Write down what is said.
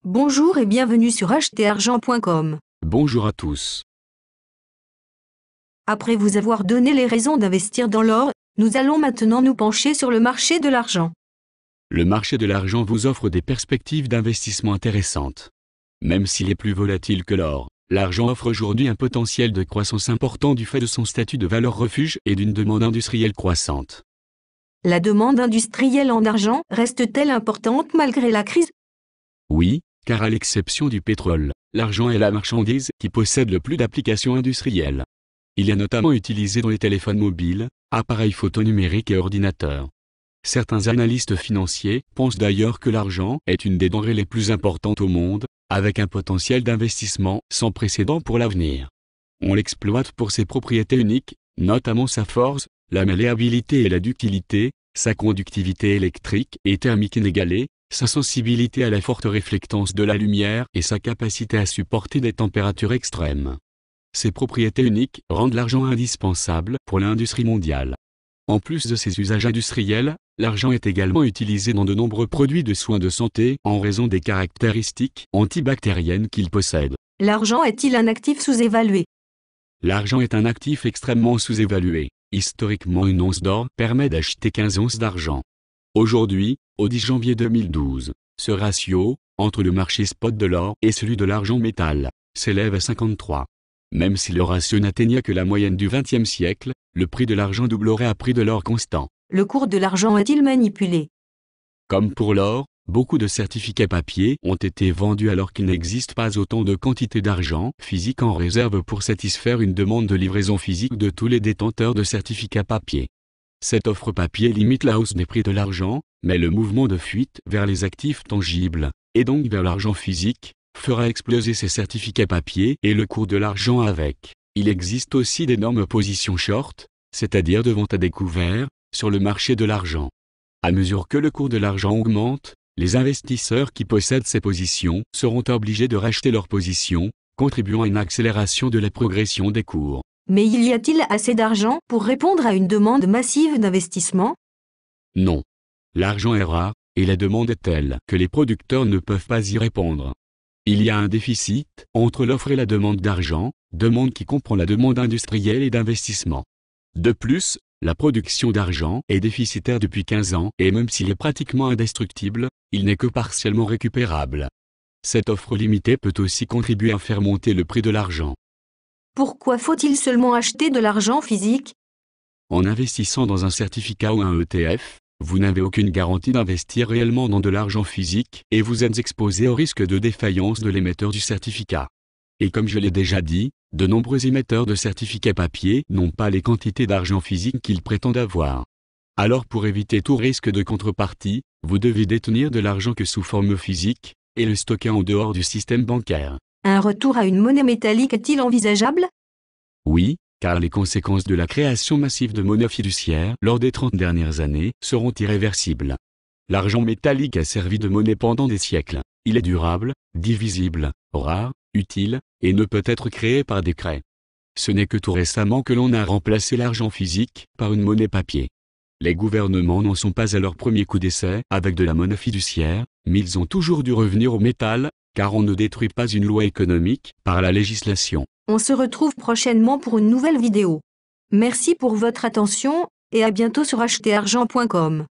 Bonjour et bienvenue sur acheterargent.com. Bonjour à tous. Après vous avoir donné les raisons d'investir dans l'or, nous allons maintenant nous pencher sur le marché de l'argent. Le marché de l'argent vous offre des perspectives d'investissement intéressantes. Même s'il est plus volatile que l'or, l'argent offre aujourd'hui un potentiel de croissance important du fait de son statut de valeur refuge et d'une demande industrielle croissante. La demande industrielle en argent reste-t-elle importante malgré la crise? Oui, car à l'exception du pétrole, l'argent est la marchandise qui possède le plus d'applications industrielles. Il est notamment utilisé dans les téléphones mobiles, appareils photonumériques et ordinateurs. Certains analystes financiers pensent d'ailleurs que l'argent est une des denrées les plus importantes au monde, avec un potentiel d'investissement sans précédent pour l'avenir. On l'exploite pour ses propriétés uniques, notamment sa force, la malléabilité et la ductilité, sa conductivité électrique et thermique inégalée, sa sensibilité à la forte réflectance de la lumière et sa capacité à supporter des températures extrêmes. Ces propriétés uniques rendent l'argent indispensable pour l'industrie mondiale. En plus de ses usages industriels, l'argent est également utilisé dans de nombreux produits de soins de santé en raison des caractéristiques antibactériennes qu'il possède. L'argent est-il un actif sous-évalué? L'argent est un actif extrêmement sous-évalué. Historiquement, une once d'or permet d'acheter 15 onces d'argent. Aujourd'hui, au 10 janvier 2012, ce ratio, entre le marché spot de l'or et celui de l'argent métal, s'élève à 53. Même si le ratio n'atteignait que la moyenne du XXe siècle, le prix de l'argent doublerait à prix de l'or constant. Le cours de l'argent est-il manipulé? Comme pour l'or, beaucoup de certificats papier ont été vendus alors qu'il n'existe pas autant de quantité d'argent physique en réserve pour satisfaire une demande de livraison physique de tous les détenteurs de certificats papier. Cette offre papier limite la hausse des prix de l'argent, mais le mouvement de fuite vers les actifs tangibles, et donc vers l'argent physique, fera exploser ces certificats papier et le cours de l'argent avec. Il existe aussi d'énormes positions short, c'est-à-dire de vente à découvert, sur le marché de l'argent. À mesure que le cours de l'argent augmente, les investisseurs qui possèdent ces positions seront obligés de racheter leurs positions, contribuant à une accélération de la progression des cours. Mais y a-t-il assez d'argent pour répondre à une demande massive d'investissement? Non. L'argent est rare, et la demande est telle que les producteurs ne peuvent pas y répondre. Il y a un déficit entre l'offre et la demande d'argent, demande qui comprend la demande industrielle et d'investissement. De plus, la production d'argent est déficitaire depuis 15 ans et même s'il est pratiquement indestructible, il n'est que partiellement récupérable. Cette offre limitée peut aussi contribuer à faire monter le prix de l'argent. Pourquoi faut-il seulement acheter de l'argent physique? En investissant dans un certificat ou un ETF, vous n'avez aucune garantie d'investir réellement dans de l'argent physique et vous êtes exposé au risque de défaillance de l'émetteur du certificat. Et comme je l'ai déjà dit, de nombreux émetteurs de certificats papier n'ont pas les quantités d'argent physique qu'ils prétendent avoir. Alors pour éviter tout risque de contrepartie, vous devez détenir de l'argent que sous forme physique et le stocker en dehors du système bancaire. Un retour à une monnaie métallique est-il envisageable? Oui, car les conséquences de la création massive de monnaie fiduciaire lors des 30 dernières années seront irréversibles. L'argent métallique a servi de monnaie pendant des siècles. Il est durable, divisible, rare, utile, et ne peut être créé par décret. Ce n'est que tout récemment que l'on a remplacé l'argent physique par une monnaie papier. Les gouvernements n'en sont pas à leur premier coup d'essai avec de la monnaie fiduciaire, mais ils ont toujours dû revenir au métal, car on ne détruit pas une loi économique par la législation. On se retrouve prochainement pour une nouvelle vidéo. Merci pour votre attention, et à bientôt sur acheterargent.com.